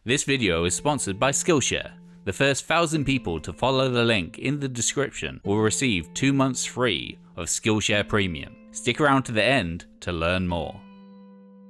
This video is sponsored by Skillshare. The first 1,000 people to follow the link in the description will receive 2 months free of Skillshare Premium. Stick around to the end to learn more.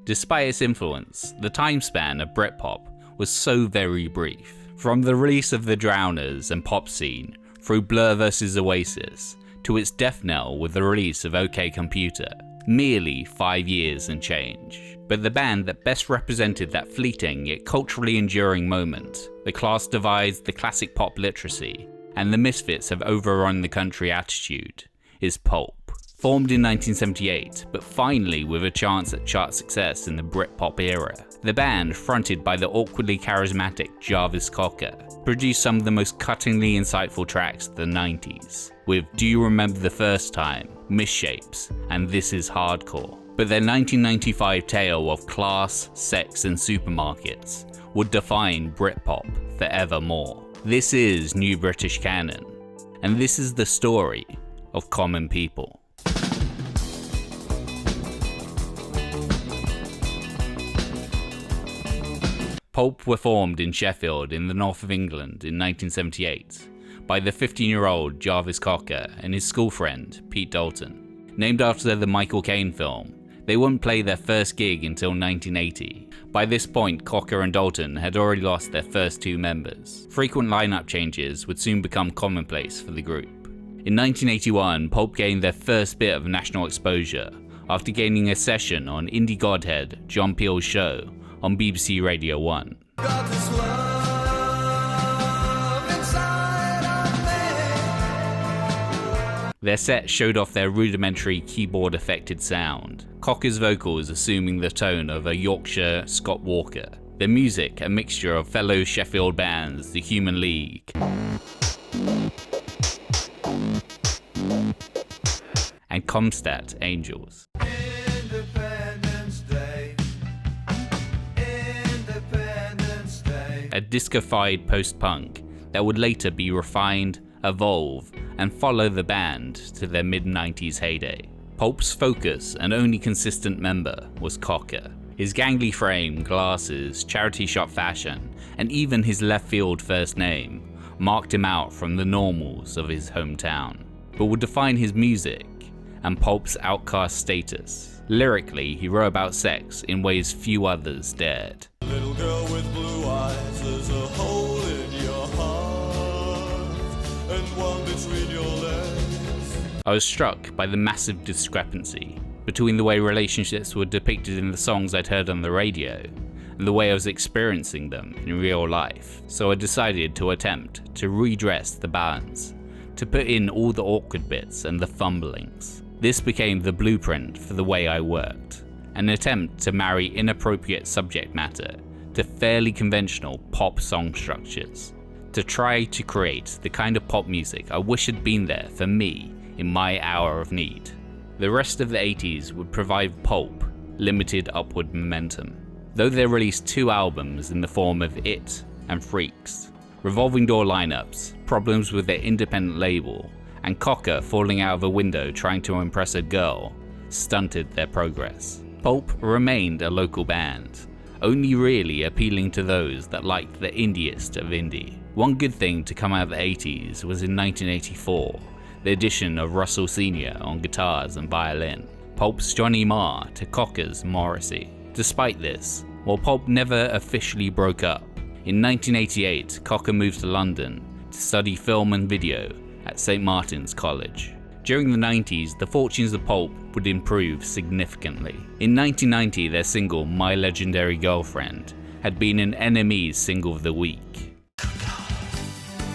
Despite its influence, the time span of Britpop was so very brief. From the release of The Drowners and Popscene, through Blur vs Oasis, to its death knell with the release of OK Computer, merely 5 years and change. But the band that best represented that fleeting yet culturally enduring moment, the class divides, the classic pop literacy, and the misfits have overrun the country attitude, is Pulp. Formed in 1978, but finally with a chance at chart success in the Britpop era, the band, fronted by the awkwardly charismatic Jarvis Cocker, produced some of the most cuttingly insightful tracks of the 90s, with Do You Remember the First Time, Misshapes, and This Is Hardcore. But their 1995 tale of class, sex, and supermarkets would define Britpop forevermore. This is New British Canon, and this is the story of common people. Pulp were formed in Sheffield in the north of England in 1978 by the 15-year-old Jarvis Cocker and his school friend Pete Dalton. Named after the Michael Caine film, they wouldn't play their first gig until 1980. By this point, Cocker and Dalton had already lost their first 2 members. Frequent lineup changes would soon become commonplace for the group. In 1981, Pulp gained their first bit of national exposure after gaining a session on indie godhead John Peel's show on BBC Radio 1. Their set showed off their rudimentary keyboard-affected sound, Cocker's vocals assuming the tone of a Yorkshire Scott Walker, their music a mixture of fellow Sheffield bands The Human League and Comstat Angels. A disco-fied post-punk that would later be refined, evolve, and follow the band to their mid-90s heyday. Pulp's focus and only consistent member was Cocker. His gangly frame, glasses, charity shop fashion, and even his left-field first name marked him out from the normals of his hometown, but would define his music and Pulp's outcast status. Lyrically, he wrote about sex in ways few others dared. Little girl with blue eyes, there's a hole in your heart, and one between your legs. I was struck by the massive discrepancy between the way relationships were depicted in the songs I'd heard on the radio and the way I was experiencing them in real life, so I decided to attempt to redress the balance, to put in all the awkward bits and the fumblings. This became the blueprint for the way I worked, an attempt to marry inappropriate subject matter to fairly conventional pop song structures, to try to create the kind of pop music I wish had been there for me in my hour of need. The rest of the 80s would provide Pulp limited upward momentum, though they released 2 albums in the form of It and Freaks. Revolving door lineups, problems with their independent label, and Cocker falling out of a window trying to impress a girl stunted their progress. Pulp remained a local band, only really appealing to those that liked the indiest of indie. One good thing to come out of the 80s was in 1984, the addition of Russell Sr. on guitars and violin, Pulp's Johnny Marr to Cocker's Morrissey. Despite this, while Pulp never officially broke up, in 1988 Cocker moved to London to study film and video at St. Martin's College. During the 90s, the fortunes of Pulp would improve significantly. In 1990, their single My Legendary Girlfriend had been an NME's Single of the Week.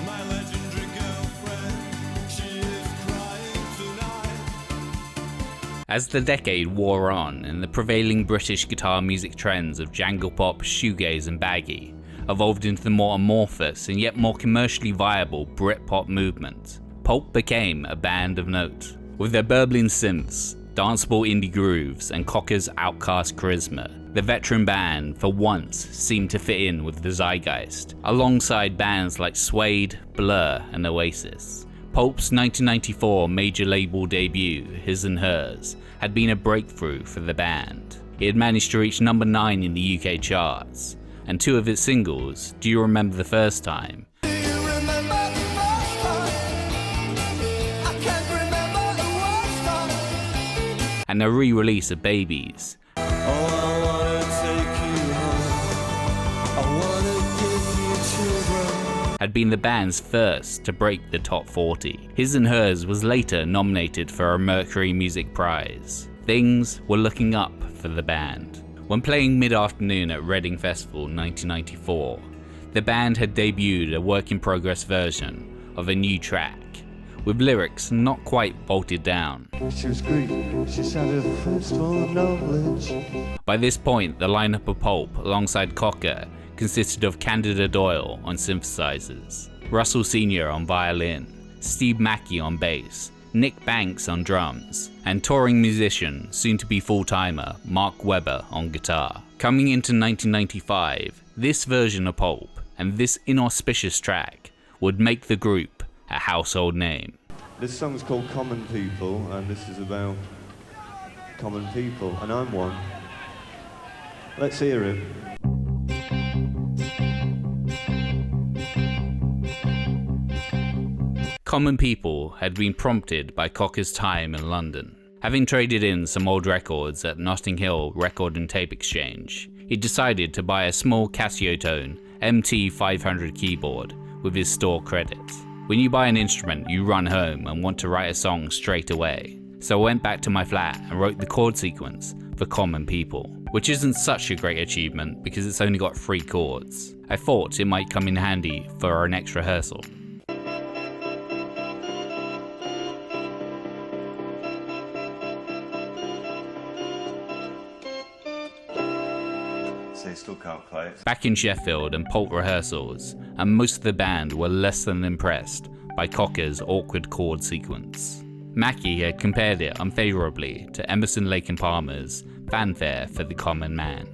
My legendary girlfriend, she is crying tonight. As the decade wore on and the prevailing British guitar music trends of jangle pop, shoegaze and baggy evolved into the more amorphous and yet more commercially viable Britpop movement, Pulp became a band of note. With their burbling synths, danceable indie grooves, and Cocker's outcast charisma, the veteran band for once seemed to fit in with the zeitgeist, alongside bands like Suede, Blur, and Oasis. Pulp's 1994 major label debut, His and Hers, had been a breakthrough for the band. It had managed to reach number 9 in the UK charts, and 2 of its singles, Do You Remember the First Time? And a re-release of Babies. Had been the band's first to break the top 40. His and Hers was later nominated for a Mercury Music Prize. Things were looking up for the band. When playing mid-afternoon at Reading Festival in 1994, the band had debuted a work-in-progress version of a new track, with lyrics not quite bolted down. She was Greek, she sounded first full of knowledge. By this point, the lineup of Pulp, alongside Cocker, consisted of Candida Doyle on synthesizers, Russell Sr. on violin, Steve Mackey on bass, Nick Banks on drums, and touring musician, soon-to-be full-timer, Mark Webber on guitar. Coming into 1995, this version of Pulp and this inauspicious track would make the group a household name. This song's called Common People, and this is about common people, and I'm one. Let's hear it. Common People had been prompted by Cocker's time in London. Having traded in some old records at Notting Hill Record and Tape Exchange, he decided to buy a small Casio-tone MT500 keyboard with his store credits. When you buy an instrument, you run home and want to write a song straight away. So I went back to my flat and wrote the chord sequence for Common People, which isn't such a great achievement because it's only got 3 chords. I thought it might come in handy for our next rehearsal. Still can't play it. Back in Sheffield and Pulp rehearsals, and most of the band were less than impressed by Cocker's awkward chord sequence. Mackey had compared it unfavourably to Emerson, Lake and Palmer's Fanfare for the Common Man.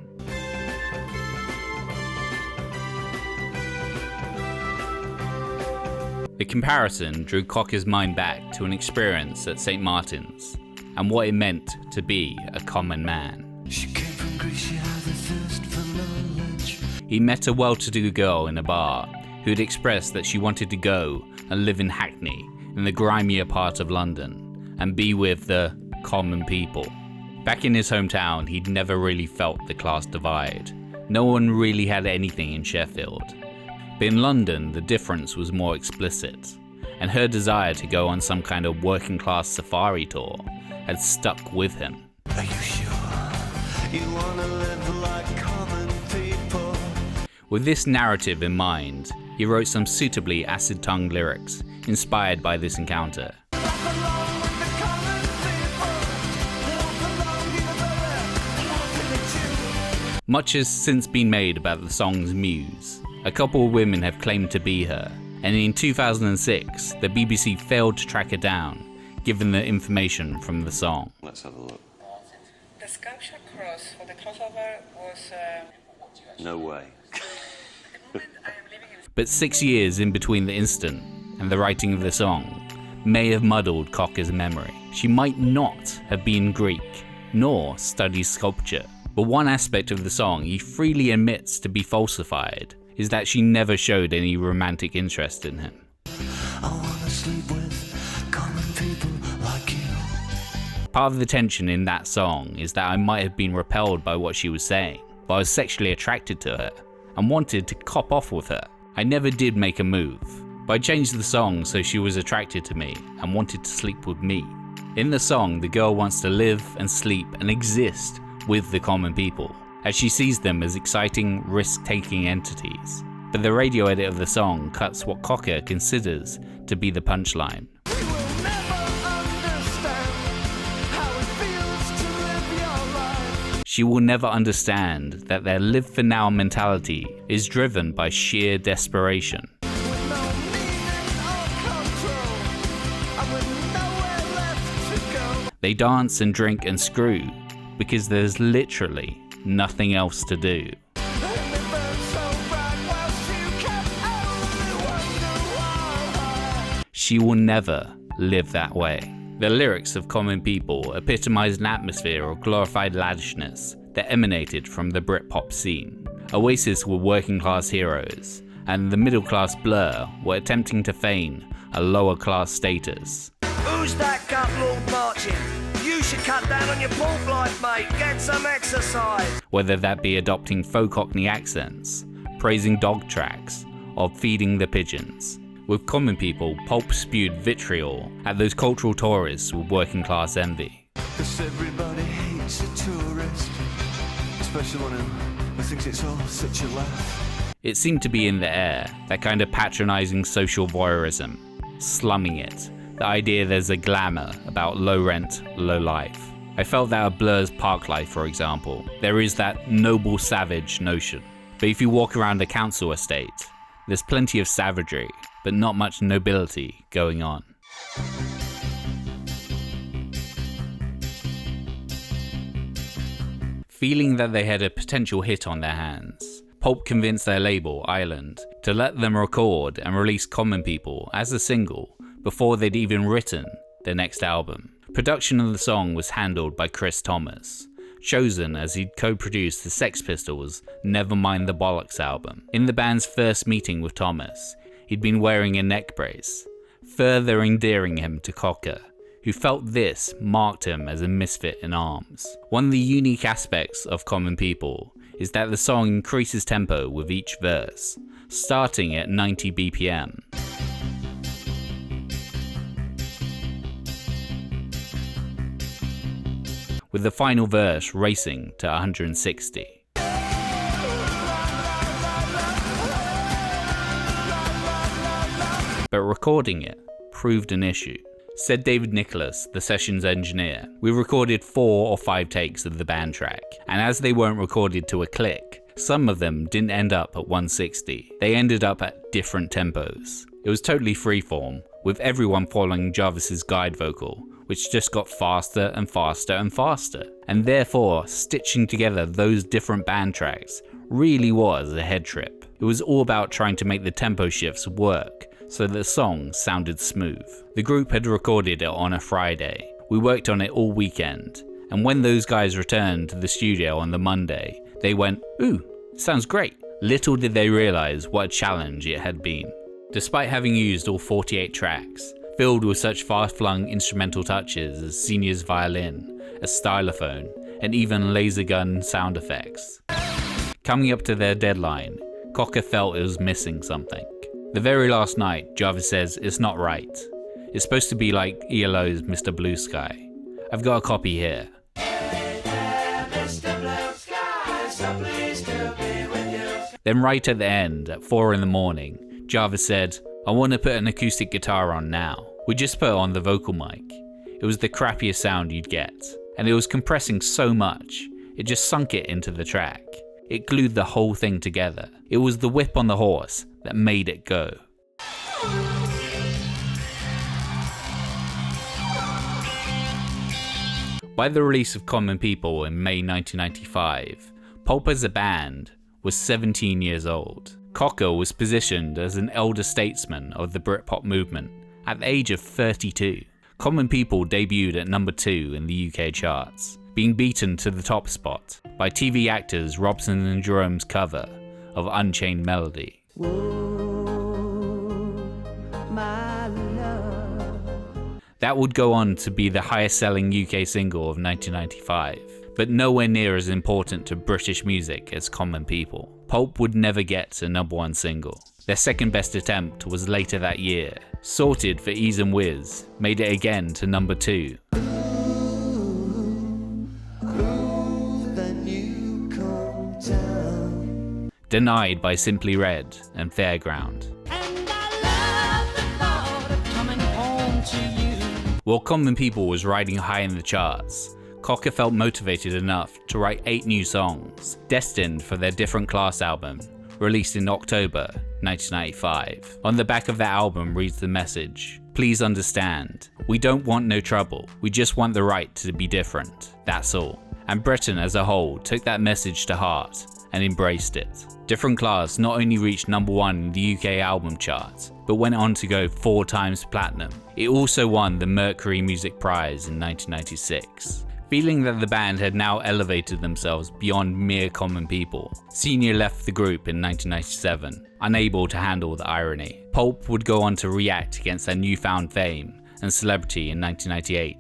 The comparison drew Cocker's mind back to an experience at St. Martin's and what it meant to be a common man. She came from Greece, she had a thirst for knowledge. He met a well-to-do girl in a bar who had expressed that she wanted to go and live in Hackney, in the grimier part of London, and be with the common people. Back in his hometown, he'd never really felt the class divide. No one really had anything in Sheffield. But in London, the difference was more explicit, and her desire to go on some kind of working-class safari tour had stuck with him. Are you sure you wanna live like common people? With this narrative in mind, he wrote some suitably acid-tongued lyrics inspired by this encounter. Much has since been made about the song's muse. A couple of women have claimed to be her, and in 2006, the BBC failed to track her down, given the information from the song. Let's have a look. The sculpture cross for the crossover was... No way. at the moment I am living in... But 6 years in between the incident and the writing of the song may have muddled Cocker's memory. She might not have been Greek, nor studied sculpture. But one aspect of the song he freely admits to be falsified is that she never showed any romantic interest in him. I wanna sleep with common people like you. Part of the tension in that song is that I might have been repelled by what she was saying, but I was sexually attracted to her and wanted to cop off with her. I never did make a move, but I changed the song so she was attracted to me and wanted to sleep with me. In the song, the girl wants to live and sleep and exist with the common people, as she sees them as exciting, risk-taking entities. But the radio edit of the song cuts what Cocker considers to be the punchline. We will never understand how it feels to live your life. She will never understand that their live-for-now mentality is driven by sheer desperation. With no meaning or control, and with nowhere left to go. They dance and drink and screw because there's literally nothing else to do. And they burn so bright whilst you can only wonder why. She will never live that way. The lyrics of Common People epitomized an atmosphere of glorified laddishness that emanated from the Britpop scene. Oasis were working class heroes, and the middle class Blur were attempting to feign a lower class status. Who's that gut lord marching? You should cut down on your pork life, mate. Get some exercise. Whether that be adopting faux Cockney accents, praising dog tracks, or feeding the pigeons. With Common People, Pulp spewed vitriol at those cultural tourists with working class envy. 'Cause everybody hates a tourist, especially one who thinks it's all such a laugh. It seemed to be in the air, that kind of patronising social voyeurism, slumming it, the idea there's a glamour about low rent, low life. I felt that of Blur's Park Life, for example, there is that noble savage notion. But if you walk around a council estate, there's plenty of savagery, but not much nobility going on. Feeling that they had a potential hit on their hands, Pulp convinced their label, Island, to let them record and release Common People as a single before they'd even written their next album. Production of the song was handled by Chris Thomas, chosen as he'd co-produced the Sex Pistols' Nevermind the Bollocks album. In the band's first meeting with Thomas, he'd been wearing a neck brace, further endearing him to Cocker, who felt this marked him as a misfit in arms. One of the unique aspects of Common People is that the song increases tempo with each verse, starting at 90 BPM. With the final verse racing to 160. But recording it proved an issue. Said David Nicholas, the sessions engineer, we recorded 4 or 5 takes of the band track, and as they weren't recorded to a click, some of them didn't end up at 160. They ended up at different tempos. It was totally freeform, with everyone following Jarvis's guide vocal, which just got faster and faster and faster. And therefore, stitching together those different band tracks really was a head trip. It was all about trying to make the tempo shifts work so that the song sounded smooth. The group had recorded it on a Friday. We worked on it all weekend, and when those guys returned to the studio on the Monday, they went, "Ooh, sounds great." Little did they realize what a challenge it had been. Despite having used all 48 tracks, filled with such far-flung instrumental touches as Senior's violin, a stylophone, and even laser gun sound effects. Coming up to their deadline, Cocker felt it was missing something. The very last night, Jarvis says it's not right. It's supposed to be like ELO's Mr. Blue Sky. I've got a copy here. Then right at the end, at 4 in the morning, Jarvis said, "I want to put an acoustic guitar on now." We just put on the vocal mic. It was the crappiest sound you'd get, and it was compressing so much, it just sunk it into the track. It glued the whole thing together. It was the whip on the horse that made it go. By the release of Common People in May 1995, Pulp as a band was 17 years old. Cocker was positioned as an elder statesman of the Britpop movement at the age of 32. Common People debuted at number 2 in the UK charts, being beaten to the top spot by TV actors Robson and Jerome's cover of Unchained Melody. That would go on to be the highest selling UK single of 1995, but nowhere near as important to British music as Common People. Pulp would never get a number 1 single. Their second best attempt was later that year. Sorted for Ease and Whiz made it again to number 2. Denied by Simply Red and Fairground. And I love the thought of coming home to you. While Common People was riding high in the charts, Cocker felt motivated enough to write 8 new songs, destined for their Different Class album, released in October 1995. On the back of that album reads the message, "Please understand, we don't want no trouble, we just want the right to be different, that's all." And Britain as a whole took that message to heart and embraced it. Different Class not only reached number 1 in the UK album chart, but went on to go 4 times platinum. It also won the Mercury Music Prize in 1996. Feeling that the band had now elevated themselves beyond mere common people, Senior left the group in 1997, unable to handle the irony. Pulp would go on to react against their newfound fame and celebrity in 1998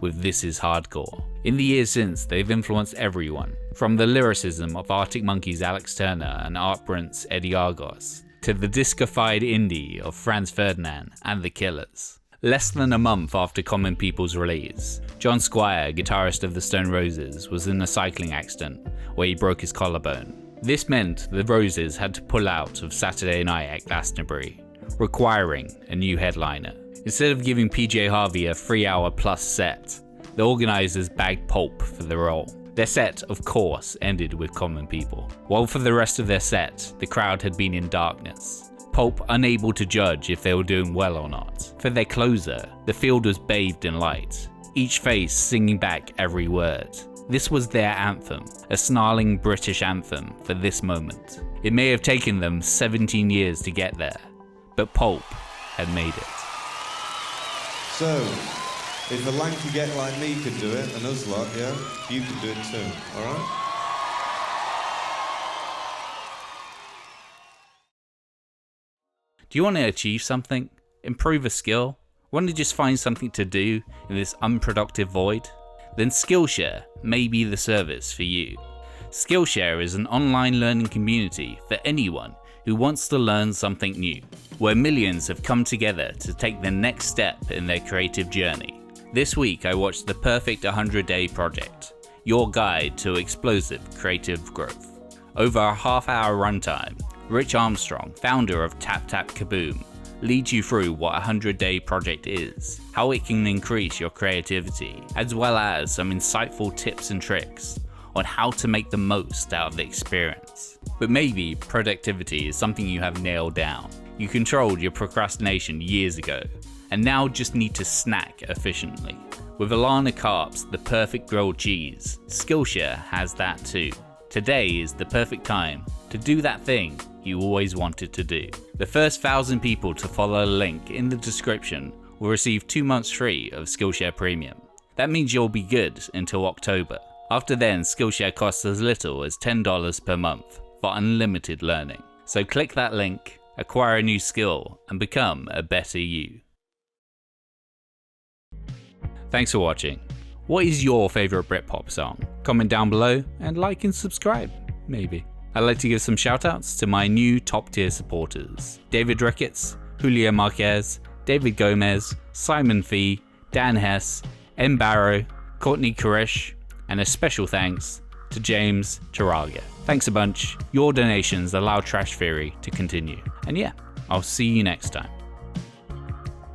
with This Is Hardcore. In the years since, they've influenced everyone, from the lyricism of Arctic Monkeys' Alex Turner and Art Brent's Eddie Argos, to the disco-fied indie of Franz Ferdinand and The Killers. Less than a month after Common People's release, John Squire, guitarist of the Stone Roses, was in a cycling accident where he broke his collarbone. This meant the Roses had to pull out of Saturday Night at Glastonbury, requiring a new headliner. Instead of giving PJ Harvey a 3-hour plus set, the organisers bagged Pulp for the role. Their set, of course, ended with Common People, while for the rest of their set, the crowd had been in darkness. Pulp unable to judge if they were doing well or not. For their closer, the field was bathed in light, each face singing back every word. This was their anthem, a snarling British anthem for this moment. It may have taken them 17 years to get there, but Pulp had made it. So, if a lanky get like me could do it, and us lot, yeah, you can do it too, alright? Do you want to achieve something? Improve a skill? Want to just find something to do in this unproductive void? Then Skillshare may be the service for you. Skillshare is an online learning community for anyone who wants to learn something new, where millions have come together to take the next step in their creative journey. This week I watched the Perfect 100-Day Project, your guide to explosive creative growth. Over a half-hour runtime, Rich Armstrong, founder of Tap Tap Kaboom, leads you through what a 100-day project is, how it can increase your creativity, as well as some insightful tips and tricks on how to make the most out of the experience. But maybe productivity is something you have nailed down. You controlled your procrastination years ago, and now just need to snack efficiently. With Alana Karp's The Perfect Grilled Cheese, Skillshare has that too. Today is the perfect time to do that thing you always wanted to do. The first 1,000 people to follow the link in the description will receive 2 months free of Skillshare Premium. That means you'll be good until October. After then, Skillshare costs as little as $10 per month for unlimited learning. So click that link, acquire a new skill, and become a better you. Thanks for watching. What is your favourite Britpop song? Comment down below and like and subscribe, maybe. I'd like to give some shoutouts to my new top tier supporters: David Ricketts, Julia Marquez, David Gomez, Simon Fee, Dan Hess, M. Barrow, Courtney Koresh, and a special thanks to James Taraga. Thanks a bunch. Your donations allow Trash Theory to continue. And yeah, I'll see you next time.